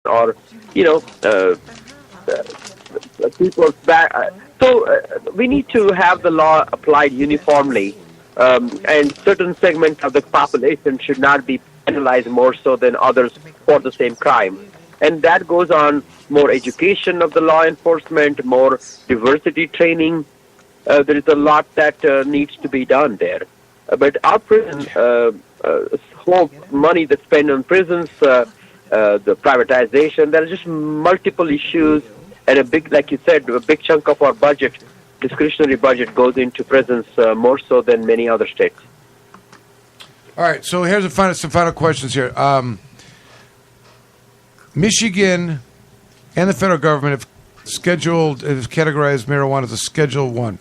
or, you know, people's back. We need to have the law applied uniformly, and certain segments of the population should not be penalized more so than others for the same crime. And that goes on more education of the law enforcement, more diversity training. There is a lot that needs to be done there. But our prison, whole money that's spent on prisons, the privatization, there are just multiple issues. And a big, like you said, a big chunk of our budget, discretionary budget, goes into prisons more so than many other states. All right, so here's some final questions here. Michigan and the federal government have categorized marijuana as a Schedule 1.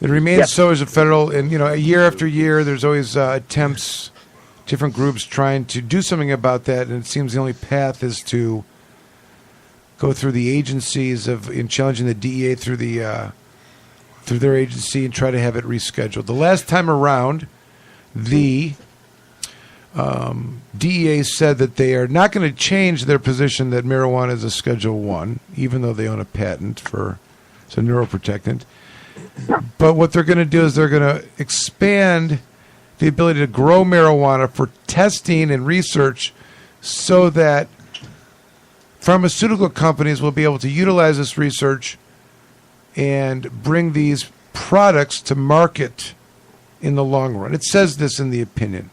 It remains so as a federal, and year after year, there's always attempts, different groups trying to do something about that, and it seems the only path is to go through the agencies in challenging the DEA through their agency and try to have it rescheduled. The last time around, the DEA said that they are not going to change their position that marijuana is a Schedule 1, even though they own a patent for it's a neuroprotectant. But what they're going to do is they're going to expand the ability to grow marijuana for testing and research so that pharmaceutical companies will be able to utilize this research and bring these products to market in the long run. It says this in the opinion.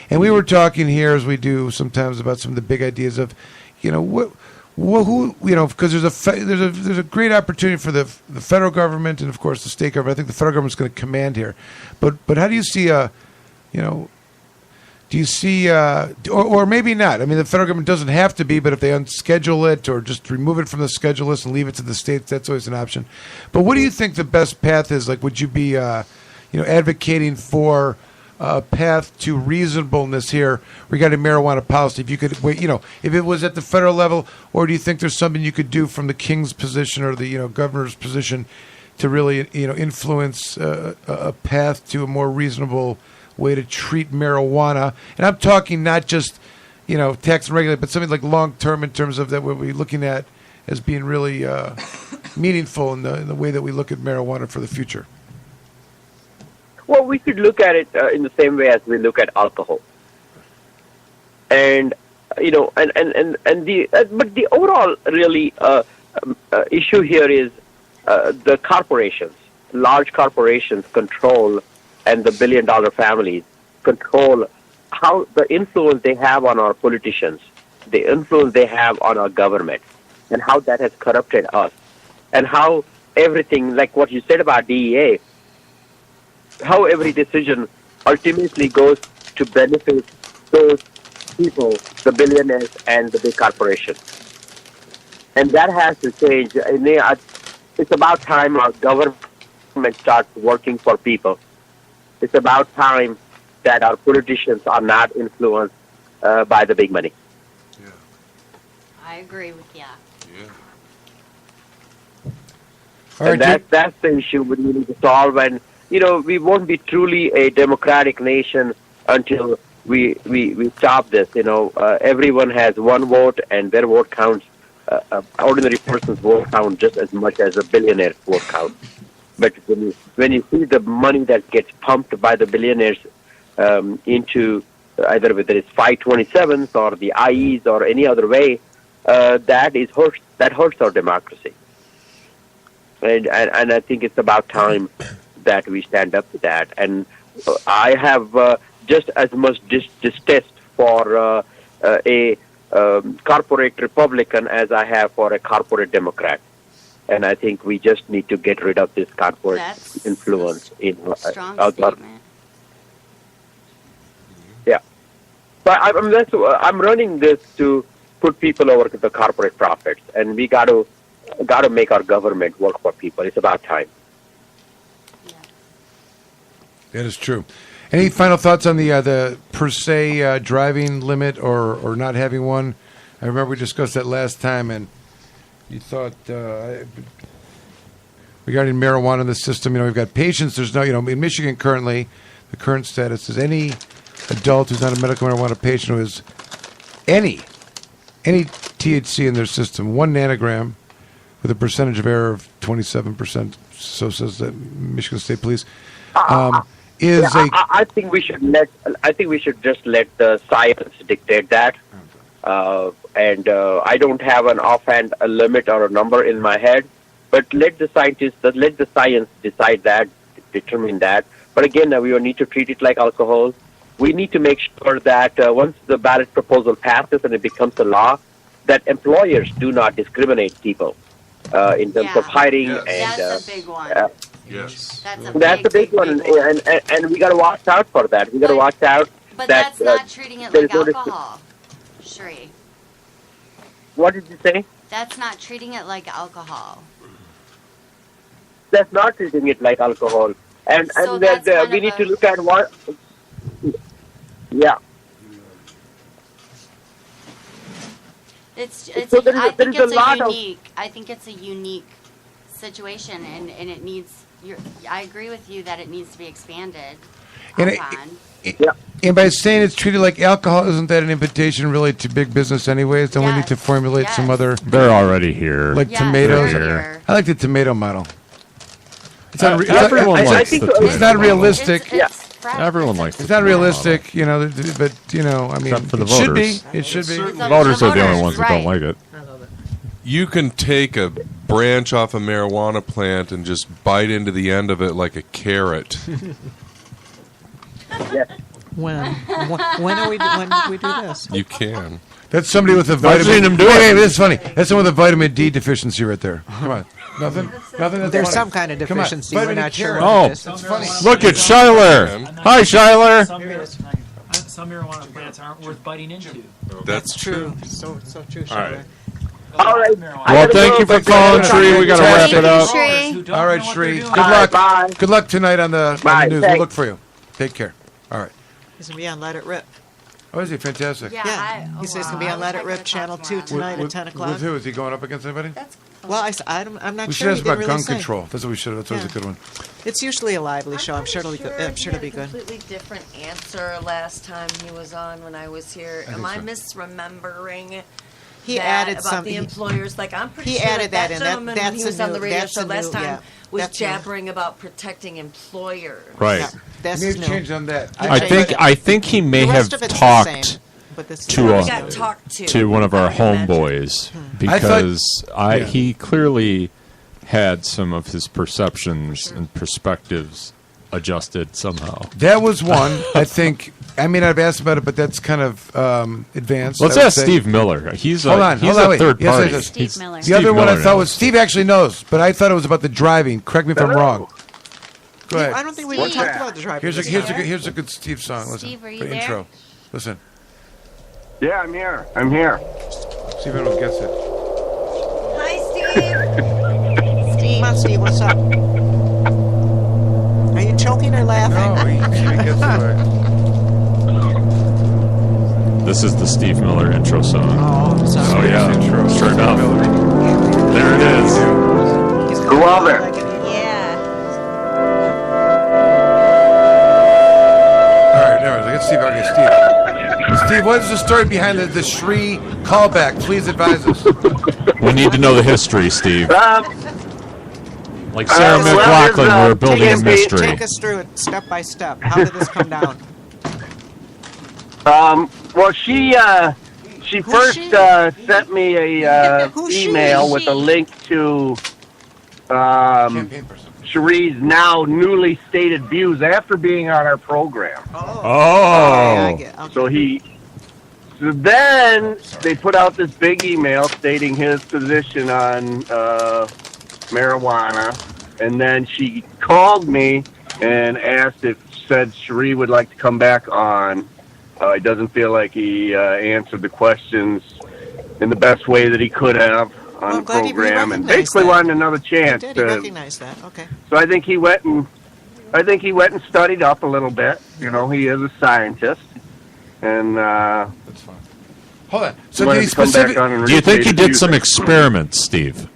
And we were talking here, as we do sometimes, about some of the big ideas of, because there's a great opportunity for the federal government and of course the state government. I think the federal government's going to command here, but how do you see do you see or maybe not? I mean, the federal government doesn't have to be, but if they unschedule it or just remove it from the schedule list and leave it to the states, that's always an option. But what do you think the best path is? Like, would you be advocating for a path to reasonableness here regarding marijuana policy? If you could wait, if it was at the federal level, or do you think there's something you could do from the king's position or the governor's position to really influence a path to a more reasonable way to treat marijuana? And I'm talking not just tax and regulate, but something like long term in terms of that what we're looking at as being really meaningful in the way that we look at marijuana for the future. Well, we could look at it in the same way as we look at alcohol, and but the overall really issue here is the corporations, large corporations control, and the billion-dollar families control how the influence they have on our politicians, the influence they have on our government, and how that has corrupted us, and how everything, like what you said about DEA. How every decision ultimately goes to benefit those people, the billionaires and the big corporations. And that has to change. It's about time our government starts working for people. It's about time that our politicians are not influenced by the big money. Yeah. I agree with you. Yeah. And that's the issue we need to solve. And we won't be truly a democratic nation until we stop this. Everyone has one vote, and their vote counts. Ordinary person's vote counts just as much as a billionaire's vote counts. But when you see the money that gets pumped by the billionaires into either whether it's 527s or the IEs or any other way, that hurts our democracy. And I think it's about time that we stand up to that. And I have just as much distaste for a corporate Republican as I have for a corporate Democrat. And I think we just need to get rid of this corporate influence in our government. Yeah. But I'm running this to put people over to the corporate profits, and we got to make our government work for people. It's about time. That is true. Any final thoughts on the per se driving limit or not having one? I remember we discussed that last time, and you thought regarding marijuana in the system, we've got patients. There's no, in Michigan currently, the current status is any adult who's not a medical marijuana patient who is any THC in their system, 1 nanogram, with a percentage of error of 27%. So says the Michigan State Police. Is I think we should just let the science dictate that. And I don't have an offhand a limit or a number in my head, but let the science decide that, determine that. But again, we will need to treat it like alcohol. We need to make sure that once the ballot proposal passes and it becomes a law, that employers do not discriminate people in terms of hiring. Yeah. And That's a big one. Yes. That's a big one, and we got to watch out for that. We got to watch out. But that, that's not treating it there's like no alcohol, Shri. What did you say? That's not treating it like alcohol. That's not treating it like alcohol. And So and that's kind we of need a- to look at what. Yeah. It's So there is I a- there think is a it's lot a of- unique. I think it's a unique situation, and it needs. I agree with you that it needs to be expanded And upon. and by saying it's treated like alcohol, isn't that an invitation really to big business anyways? Then we need to Yes. formulate some Yes. other, They're already here. like Yes, tomatoes. they're here. I like the tomato model. It's Uh, not, everyone I likes think the so. tomato It's not model. realistic. Everyone likes It's the not tomato realistic, you know, but, you know, I mean, Except for the it should be. voters. It should be. model. Voters are the only ones that don't right. like it. You can take a branch off a marijuana plant and just bite into the end of it like a carrot. When did we do this? You can. That's somebody with a I've vitamin. seen him do wait, it. wait, this is funny. That's someone with a vitamin D deficiency right there. Come on, nothing. That's There's funny. some kind of Come on. deficiency. We're Vitamin not D sure carrot. what Oh. it is. It's funny. Look at Schuyler. Hi, Schuyler. Some marijuana plants aren't worth biting into. That's true. So true. All right. All right. Well, thank you for calling, Tree. We got to wrap it up. Shri. All right, Shri. Good Bye, luck. bye. Good luck tonight on the Bye, news. We'll thanks. look for you. Take care. All right. He's gonna be on Let It Rip. Oh, is he fantastic? Yeah, Yeah, he says he's gonna be on Let It Rip Channel 2 tonight at 10 o'clock. With who? Is he going up against anybody? Well, I'm not We should sure. ask He didn't about really gun say. control. That's what we should have. That's always a Yeah. good one. It's usually a lively show. I'm sure it'll be good. I'm sure it'll be He had a good. completely different answer last time he was on when I was here. I Am think I so. misremembering? He that added about some. the employers. Like I'm pretty he sure added that in. gentleman when That's he a was on the new- radio that's show a last new- time yeah, was that's new. jabbering about protecting employers. Right. Yeah, that's Maybe new. change on that. I think he may The have rest of it's the talked same, but this to We a- got talked to one of our I imagine. homeboys I thought- because Yeah. he clearly had some of his perceptions and perspectives adjusted somehow. That was one. I think. I mean, I've asked about it, but that's kind of advanced. Let's I would ask say. Steve Miller. He's Hold on, he's hold on, a wait. third Yes, party. yes, yes. Steve He's- Miller. The Steve other one I Miller thought knows. was Steve actually knows, but I thought it was about the driving. Correct me if I'm wrong. Go ahead. I don't think we even Steve. talked about the driver. Here's a this here's a time. good, here's a good Steve song. Listen, Steve, are you the there? intro. Listen, Yeah, I'm here. I'm here. see if anyone gets it. Hi, Steve. Come on, Steve. What's up? Are you choking or laughing? No, he gets it. This is the Steve Miller intro song. Oh, I'm sorry. Oh yeah, Intro. sure enough. There it is. He's Go on there. Yeah. All right, never mind. I get Steve. Okay, Steve. Steve, what is the story behind the Shri callback? Please advise us. We need to know the history, Steve. Like Sarah well, McLachlan, there's, we're building a TMP. mystery. Take us through it step by step. How did this come down? Well, she first she? sent me a Who's she? email with a link to Campaign person. Cherie's now newly stated views after being on our program. Yeah, I Oh, get. Okay. So then they put out this big email stating his position on marijuana, and then she called me and said Cherie would like to come back on. He doesn't feel like he answered the questions in the best way that he could have on Well, I'm the glad he program, and recognized basically that. wanted another He chance. did. He recognized that. Okay. So I think he went and studied up a little bit. You know, he is a scientist, and That's fine. Hold on. So wanted did he to come back specific? on and do you think he restate a did few some things. experiments, Steve?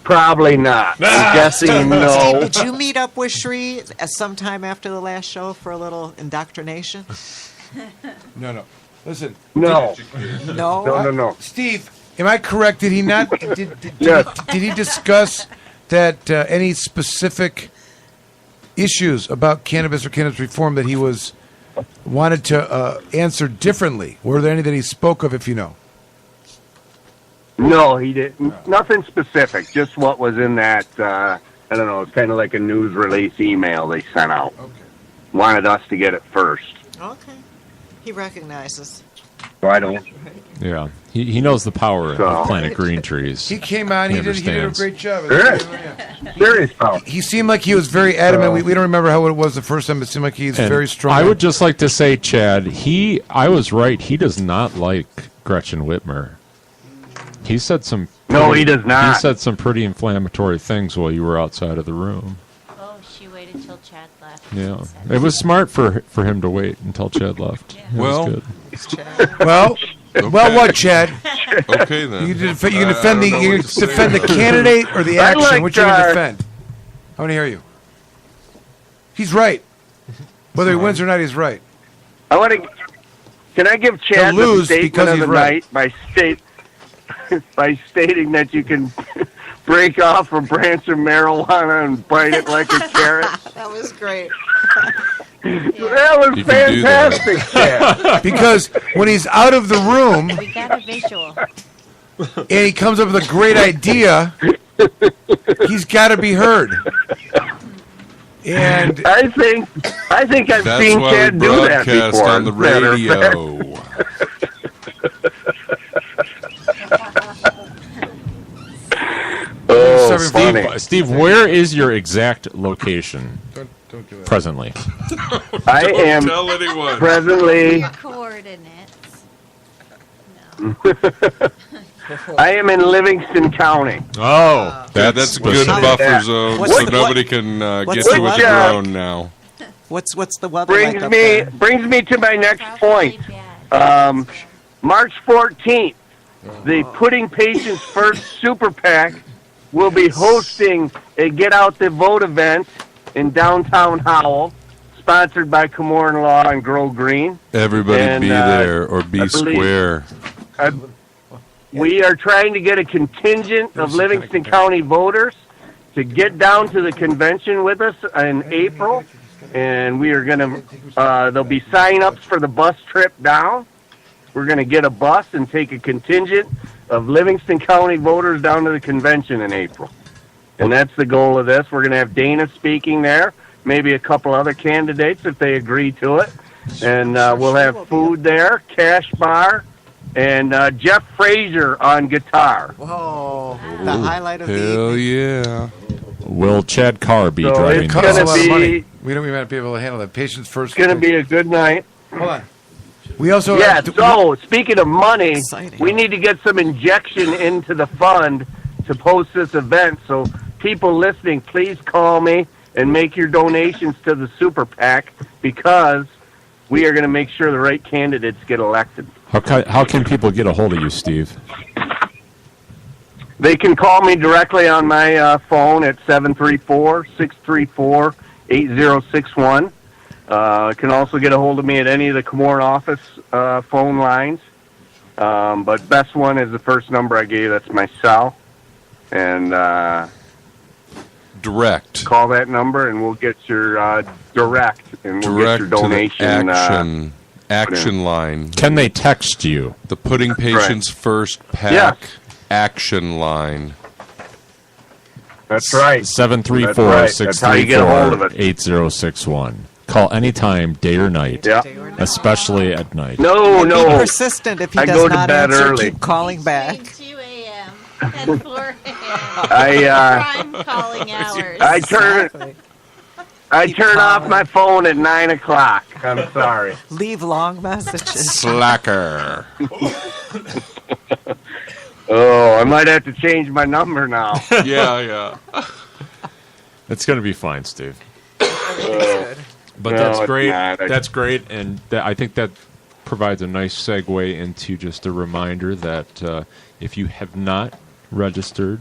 Probably not. I'm guessing Steve, no. did you meet up with Shri sometime after the last show for a little indoctrination? No. Listen, No. No. Steve, am I correct? Did he not? Yes. Did he discuss that any specific issues about cannabis or cannabis reform that he wanted to answer differently? Were there any that he spoke of, if you know? No, he didn't. Nothing specific. Just what was in that. I don't know. It's kind of like a news release email they sent out. Okay. Wanted us to get it first. Okay. He recognizes. So I don't. Yeah, he knows the power So- of Planet Green trees. He came on. He did a understands. great job. Yeah. Serious power. He seemed like he was very adamant. We don't remember how it was the first time. It seemed like he's And very strong. I would just like to say, Chad, I was right. He does not like Gretchen Whitmer. He said some. No, he does not. He said some pretty inflammatory things while you were outside of the room. Oh, she waited till Chad left. Yeah, and said- it was smart for him to wait until Chad left. Yeah. It Well, was good. It's Chad. Well, well, what, Chad? Okay then. You can defend I don't know you what can to say defend the about it. candidate or the I action. like, Which you going to defend? I want to hear you. He's right. Whether he wins or not, he's right. I want to. Can I give Chad He'll the lose statement because of he's the right. night by stating that you can break off a branch of marijuana and bite it like a carrot? That was great. That was You can do that. fantastic, Chad. Because when he's out of the room We got a visual. and he comes up with a great idea, he's got to be heard. And I think I've That's seen why we Chad do that broadcast before. on the matter of fact. radio. Oh, Sorry, funny. Steve, where is your exact location don't do it. presently? I am Tell anyone. presently. Coordinates. I am in Livingston County. Oh, Yeah, that's a good specific. buffer Yeah. zone, What's so the- nobody can what's get the you with the weather? drone now. What's the weather like up there? Brings me to my next Probably point. bad. March 14th, the Putting Patients First Super PAC will be hosting a Get Out the Vote event in downtown Howell, sponsored by Comorn Law and Grow Green. Everybody And, be there or be I believe- square. We are trying to get a contingent of Livingston County voters to get down to the convention with us in April, and we are going to, there'll be sign-ups for the bus trip down. We're going to get a bus and take a contingent of Livingston County voters down to the convention in April. And that's the goal of this. We're going to have Dana speaking there, maybe a couple other candidates if they agree to it. And we'll have food there, cash bar, and Jeff Frazier on guitar. Whoa, the highlight of the Hell evening. yeah. Will Chad Carr be So driving? it's Costs a gonna lot of money. be We might be able to handle that. Patients first. going to be a good night. Hold on. We also Yeah, so speaking of money, Exciting. we need to get some injection into the fund to host this event. So people listening, please call me and make your donations to the Super PAC because we are going to make sure the right candidates get elected. How can people get a hold of you, Steve? They can call me directly on my phone at 734-634-8061. Can also get a hold of me at any of the Comorn office phone lines. But best one is the first number I gave. That's my cell. And Direct. call that number, and we'll get your direct, and we'll Direct get your to the donation. action line. Can they text you? The Putting Patients First PAC Yes. action line. That's right. 734-634-8061. Call anytime, day or night, Yeah. especially at night. No, Be no. persistent. If he I does go to not bed answer, early. keep calling back. Between 2 a.m. and 4 a.m. Prime calling hours. I turn Exactly. I Keep turn off calling. my phone at 9 o'clock. I'm sorry. Leave long messages. Slacker. Oh, I might have to change my number now. Yeah. It's going to be fine, Steve. Good. But No, that's it's great. not. That's great, and I think that provides a nice segue into just a reminder that if you have not registered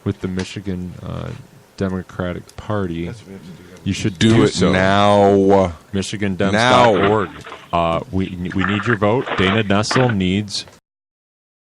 with the Michigan Democratic Party, you should Do it so. now. MichiganDems.org. We need your vote. Dana Nessel needs